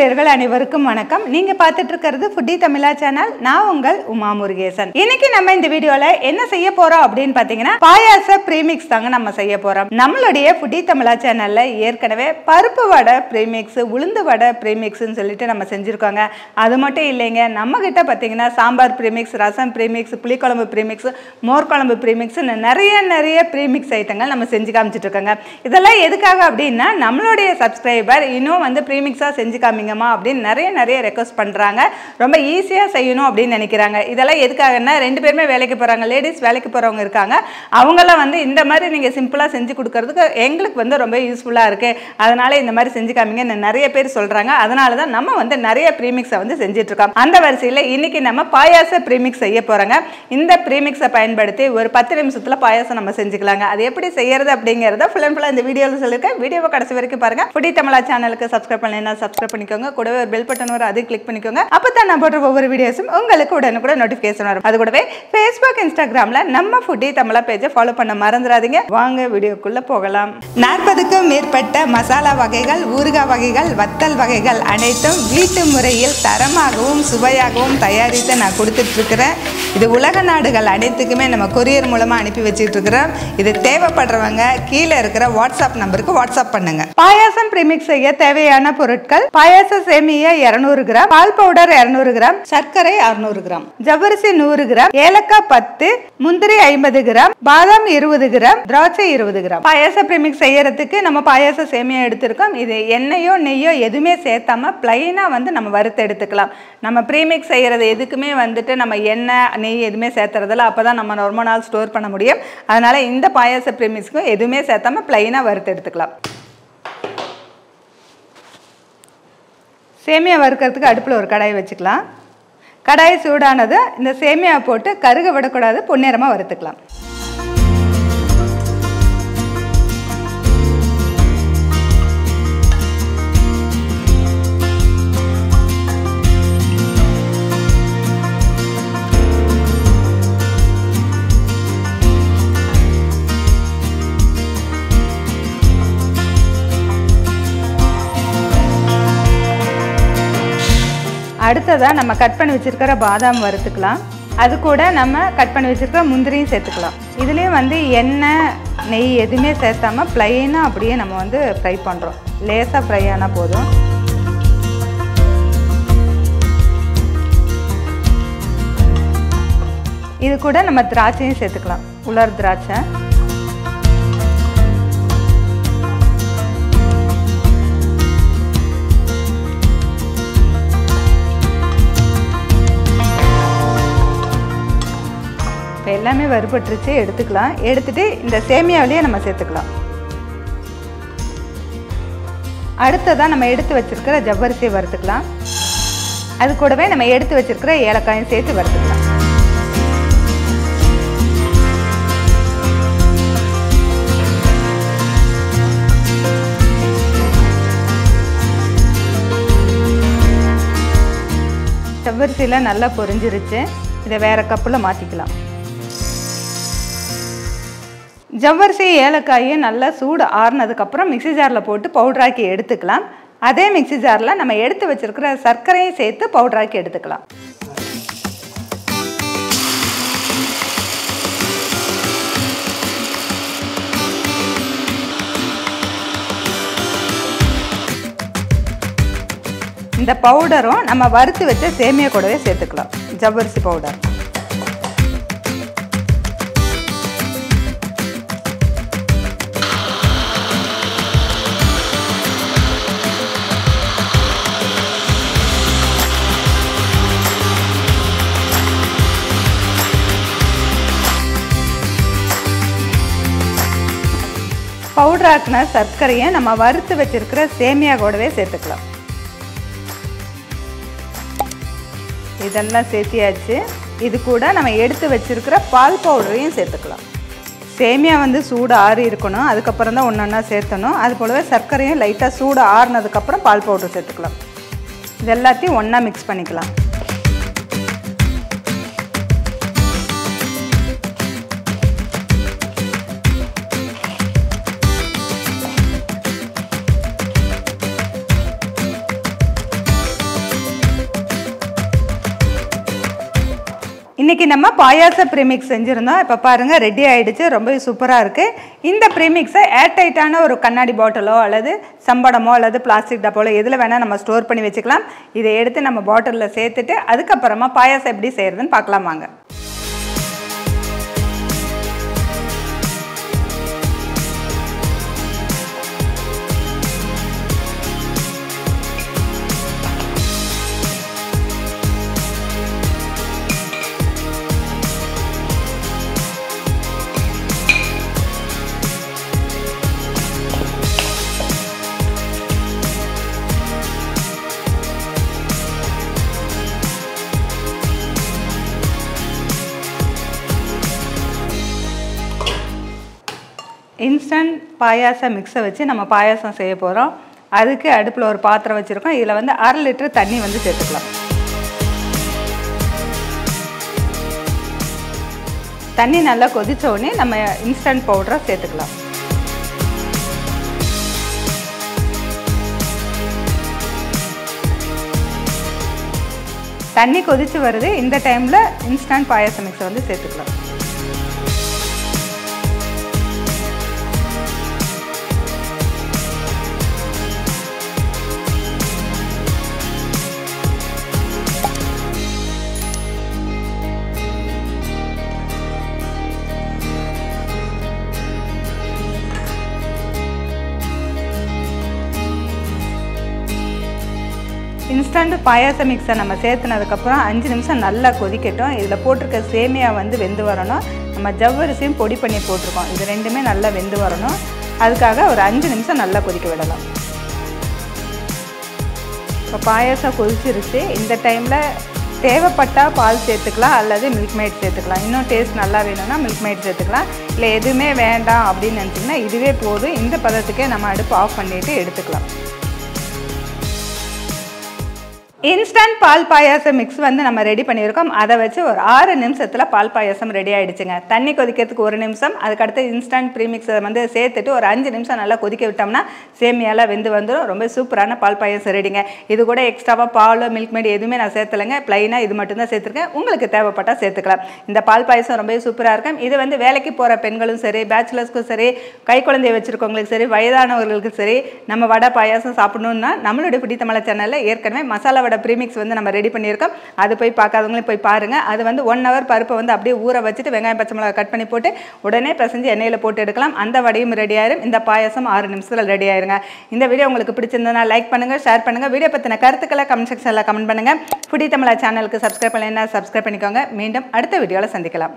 நேயர்கள் அனைவருக்கும் வணக்கம். நீங்க பார்த்துட்டு இருக்கிறது ஃபுட்டி தமிழா சேனல். நான் உங்கள் உமா முருகேசன். இன்னைக்கு நம்ம இந்த வீடியோல என்ன செய்ய போறோம் அப்படின்னு பாத்தீங்கன்னா பாயாச பிரீமிக்ஸ் தாங்க நம்ம செய்ய போறோம். நம்மளுடைய ஃபுட்டி தமிழா சேனல்ல ஏற்கனவே பருப்பு வடை பிரீமிக்ஸ், உளுந்து வடை பிரீமிக்ஸ்னு சொல்லிட்டு நம்ம செஞ்சிருக்கோங்க. அது மட்டும் இல்லைங்க, நம்ம கிட்ட பாத்தீங்கன்னா சாம்பார் பிரீமிக்ஸ், ரசம் பிரீமிக்ஸ், புளிக்குழம்பு பிரீமிக்ஸ், மோர் குழம்பு பிரீமிக்ஸ் நிறைய பிரீமிக்ஸ் ஐட்டங்கள் நம்ம செஞ்சு காமிச்சிட்டு இருக்கோங்க. இதெல்லாம் எதுக்காக அப்படின்னா நம்மளுடைய சப்ஸ்கிரைபர் இன்னும் வந்து பிரீமிக்ஸா செஞ்சு காமிங்கம்மா அப்படின்னு நிறைய ரெக்வஸ்ட் பண்றாங்க. ரொம்ப ஈஸியா செய்யணும் அப்படின்னு நினைக்கிறாங்க. இதெல்லாம் எதுக்காகன்னா ரெண்டு பேருமே வேலைக்கு போறாங்க, லேடிஸ் வேலைக்கு போறவங்க இருக்காங்க. அவங்களாம் வந்து இந்த மாதிரி நீங்க சிம்பிளா செஞ்சு கொடுக்கறதுக்கு எங்களுக்கு வந்து ரொம்ப யூஸ்ஃபுல்லா இருக்கு, அதனால இந்த மாதிரி செஞ்சு காமிங்க நிறைய பேர் சொல்றாங்க. அதனால தான் நம்ம வந்து நிறைய பிரீமிக்ஸை வந்து செஞ்சுட்டு இருக்கோம். அந்த வரிசையில் இன்னைக்கு நம்ம பாயாச பிரீமிக்ஸ் செய்ய போறோங்க. இந்த பிரீமிக்ஸை பயன்படுத்தி ஒரு 10 நிமிஷத்துல பாயாசம் நம்ம செஞ்சுக்கலாங்க. அது எப்படி செய்யறது அப்படிங்கறத ஃபுல் அண்ட் ஃபுல்லா இந்த வீடியோவில் சொல்லியிருக்கேன். வீடியோவை கடைசி வரைக்கும் பாருங்க. ஃபுட்டி தமிழா சேனலுக்கு சப்ஸ்கிரைப் பண்ணலைன்னா சப்ஸ்கிரைப் பண்ணிக்கோங்க. கூடவே ஒரு பெல் பட்டன் வரும், அதை கிளிக் பண்ணிக்கோங்க. அப்பதான் நான் போடுற ஒவ்வொரு வீடியோஸும் உங்களுக்கு உடனுக்குடன் நோட்டிஃபிகேஷன் வரும். அது கூடவே ஃபேஸ்புக், இன்ஸ்டாகிராம்ல நம்ம ஃபுட்டி தமிழா பேஜை ஃபாலோ பண்ண மறந்துடாதீங்க. வாங்க வீடியோக்குள்ள போகலாம். 40க்கும் மேற்பட்ட மசாலா வகைகள், ஊறுகாய் வகைகள், வத்தல் வகைகள் அனைத்தும் வீட்டு முறையில் தரமாகவும் சுவையாகவும் தயாரித்து நான் கொடுத்துட்டு இருக்கிறேன். இது உலக நாடுகள் அனைத்துக்குமே நம்ம கொரியர் மூலமா அனுப்பி வச்சுட்டு இருக்கிறோம். இது தேவைப்படுறவங்க கீழே இருக்கிற வாட்ஸ்அப் நம்பருக்கு வாட்ஸ்அப் பண்ணுங்க. பாயாசம் பிரீமிக்ஸ் செய்ய தேவையான பொருட்கள்: பாயாச சேமியா 200 கிராம், பால் பவுடர் 200 கிராம், சர்க்கரை 600 கிராம், ஜவ்வரிசி 100 கிராம், ஏலக்காய் 10, முந்திரி 50 கிராம், பாதாம் 20 கிராம், திராட்சை 20 கிராம். பாயாச பிரீமிக்ஸ் செய்யறதுக்கு நம்ம பாயாச சேமியா எடுத்திருக்கோம். இது எண்ணெயோ நெய்யோ எதுவுமே சேர்த்தாம பிளைனா வந்து நம்ம வறுத்து எடுத்துக்கலாம். நம்ம பிரீமிக்ஸ் செய்யறது எதுக்குமே வந்துட்டு நம்ம எண்ணெய் நெய் எதுவுமே சேர்த்துறதில்ல. அப்பதான் நம்ம ரொம்ப நாள் ஸ்டோர் பண்ண முடியும். அதனால இந்த பாயாச பிரீமிக்ஸ்க்கும் எதுவுமே சேர்த்தாம பிளைனா வறுத்து எடுத்துக்கலாம். சேமியா வறுக்கிறதுக்கு அடுப்பில் ஒரு கடாய் வச்சுக்கலாம். கடாய் சூடானது இந்த சேமியா போட்டு கருக விடக்கூடாது, பொன்னிறமாக வறுத்துக்கலாம். அடுத்ததாக நம்ம கட் பண்ணி வச்சுருக்கிற பாதாம் வறுத்துக்கலாம். அது கூட நம்ம கட் பண்ணி வச்சுருக்கிற முந்திரியும் சேர்த்துக்கலாம். இதுலேயும் வந்து எண்ணெய் நெய் எதுவுமே சேர்த்தாமல் ப்ளைனாக அப்படியே நம்ம வந்து ஃப்ரை பண்ணுறோம். லேசாக ஃப்ரை ஆனால் போதும். இது கூட நம்ம திராட்சையும் சேர்த்துக்கலாம், உலர் திராட்சை. எல்லாமே வறுபட்டுருச்சு, எடுத்துக்கலாம். எடுத்துட்டு இந்த சேமியாவிலேயே நம்ம சேர்த்துக்கலாம். அடுத்ததான் நம்ம எடுத்து வச்சிருக்கிற ஜவ்வரிசியை வறுத்துக்கலாம். அது கூடவே நம்ம எடுத்து வச்சிருக்கிற ஏலக்காயும் சேர்த்து வறுத்துக்கலாம். ஜவ்வரிசியில் நல்லா பொரிஞ்சிருச்சு. இதை வேற கப்பில் மாற்றிக்கலாம். ஜவ்வரிசி ஏலக்காயும் நல்லா சூடு ஆறுனதுக்கப்புறம் மிக்சி ஜாரில் போட்டு பவுடராக்கி எடுத்துக்கலாம். அதே மிக்சி ஜாரில் நம்ம எடுத்து வச்சிருக்கிற சர்க்கரையும் சேர்த்து பவுடராக்கி எடுத்துக்கலாம். இந்த பவுடரும் நம்ம வறுத்து வச்ச சேமியா கூடவே சேர்த்துக்கலாம். ஜவ்வரிசி பவுடர் பவுடர் ஆக்கின சர்க்கரையை நம்ம வறுத்து வச்சிருக்கிற சேமியா கூடவே சேர்த்துக்கலாம். இதெல்லாம் சேர்த்தியாச்சு. இது கூட நம்ம எடுத்து வச்சிருக்கிற பால் பவுடரையும் சேர்த்துக்கலாம். சேமியா வந்து சூடு ஆறி இருக்கணும், அதுக்கப்புறம் தான் ஒன்றா சேர்த்தணும். அது போலவே சர்க்கரையும் லைட்டாக சூடு ஆறுனதுக்கப்புறம் பால் பவுடர் சேர்த்துக்கலாம். இது எல்லாத்தையும் ஒன்றா மிக்ஸ் பண்ணிக்கலாம். இன்றைக்கி நம்ம பாயாச ப்ரீமிக்ஸ் செஞ்சுருந்தோம். இப்போ பாருங்கள் ரெடி ஆகிடுச்சு. ரொம்ப சூப்பராக இருக்குது. இந்த ப்ரீமிக்ஸை ஏர்டைட்டான ஒரு கண்ணாடி பாட்டிலோ அல்லது சம்படமோ அல்லது பிளாஸ்டிக் டப்பாலோ எதில் வேணால் நம்ம ஸ்டோர் பண்ணி வச்சுக்கலாம். இதை எடுத்து நம்ம பாட்டிலில் சேர்த்துட்டு அதுக்கப்புறமா பாயாசம் எப்படி செய்கிறதுன்னு பார்க்கலாம் வாங்க. இன்ஸ்டன்ட் பாயாசம் மிக்ஸை வச்சு நம்ம பாயாசம் செய்ய போகிறோம். அதுக்கு அடுப்பில் ஒரு பாத்திரம் வச்சுருக்கோம். இதில் வந்து 1/2 லிட்டர் தண்ணி வந்து சேர்த்துக்கலாம். தண்ணி நல்லா கொதிச்ச உடனே நம்ம இன்ஸ்டன்ட் பவுடரை சேர்த்துக்கலாம். தண்ணி கொதிச்சு வருது. இந்த டைமில் இன்ஸ்டன்ட் பாயாசம் மிக்ஸை வந்து சேர்த்துக்கலாம். இன்ஸ்டன்ட் பாயாச மிக்ஸை நம்ம சேர்த்துனதுக்கப்புறம் 5 நிமிஷம் நல்லா கொதிக்கட்டும். இதில் போட்டிருக்க சேமியா வந்து வெந்து வரணும். நம்ம ஜவ்வரிசியும் பொடி பண்ணி போட்டிருக்கோம். இது ரெண்டுமே நல்லா வெந்து வரணும். அதுக்காக ஒரு 5 நிமிஷம் நல்லா கொதிக்க விடலாம். இப்போ பாயாசம் கொதிச்சிருச்சு. இந்த டைமில் தேவைப்பட்டால் பால் சேர்த்துக்கலாம் அல்லது மில்க் மேட் சேர்த்துக்கலாம். இன்னும் டேஸ்ட் நல்லா வேணும்னா மில்க் மேட் சேர்த்துக்கலாம். இல்லை எதுவுமே வேண்டாம் அப்படின்னு நினச்சிங்கன்னா இதுவே போதும். இந்த பதத்துக்கே நம்ம அடுப்பு ஆஃப் பண்ணிவிட்டு எடுத்துக்கலாம். இன்ஸ்டன்ட் பால் பாயாசம் மிக்ஸ் வந்து நம்ம ரெடி பண்ணியிருக்கோம். அதை வச்சு ஒரு 6 நிமிஷத்தில் பால் பாயாசம் ரெடி ஆகிடுச்சுங்க. தண்ணி கொதிக்கிறதுக்கு 1 நிமிஷம், அதுக்கடுத்து இன்ஸ்டன்ட் ப்ரீமிக்ஸை வந்து சேர்த்துட்டு ஒரு 5 நிமிஷம் நல்லா கொதிக்க விட்டோம்னா சேமியாலாம் வெந்து வந்துடும். ரொம்ப சூப்பரான பால் பாயாசம் ரெடிங்க. இது கூட எக்ஸ்ட்ராவாக பாலோ மில்க் மேட் எதுவுமே நான் சேர்த்தலைங்க. ப்ளைனாக இது மட்டும்தான் சேர்த்துருக்கேன். உங்களுக்கு தேவைப்பட்டால் சேர்த்துக்கலாம். இந்த பால் பாயாசம் ரொம்ப சூப்பராக இருக்கும். இது வந்து வேலைக்கு போகிற பெண்களும் சரி, பேச்சுலர்ஸ்க்கும் சரி, கை குழந்தைய வச்சுருக்கவங்களுக்கு சரி, வயதானவர்களுக்கு சரி, நம்ம வடை பாயாசம் சாப்பிடணுன்னா நம்மளுடைய ஃபுடி தமிழா சேனலில் ஏற்கனவே மசாலா வடை ப்ரீமிக்ஸ் வந்து நம்ம ரெடி பண்ணியிருக்கோம். அது போய் பார்க்காதவங்களும் போய் பாருங்கள். அது வந்து 1 hour பருப்பை வந்து அப்படியே ஊற வச்சுட்டு வெங்காயம் பச்சை மிளகாய் கட் பண்ணி போட்டு உடனே பிசைஞ்சு எண்ணெயில் போட்டு எடுக்கலாம். அந்த வடையும் ரெடி ஆயிரும். இந்த பாயாசம் 6 நிமிஷத்தில் ரெடி ஆயிருங்க. இந்த வீடியோ உங்களுக்கு பிடிச்சிருந்ததுனா லைக் பண்ணுங்கள், ஷேர் பண்ணுங்கள். வீடியோ பற்றின கருத்துக்களை கமெண்ட் செக்ஷனில் கமெண்ட் பண்ணுங்கள். ஃபுடி தமிழா சேனலுக்கு சப்ஸ்கிரைப் பண்ணலைன்னா சப்ஸ்கிரைப் பண்ணிக்கோங்க. மீண்டும் அடுத்த வீடியோவில் சந்திக்கலாம்.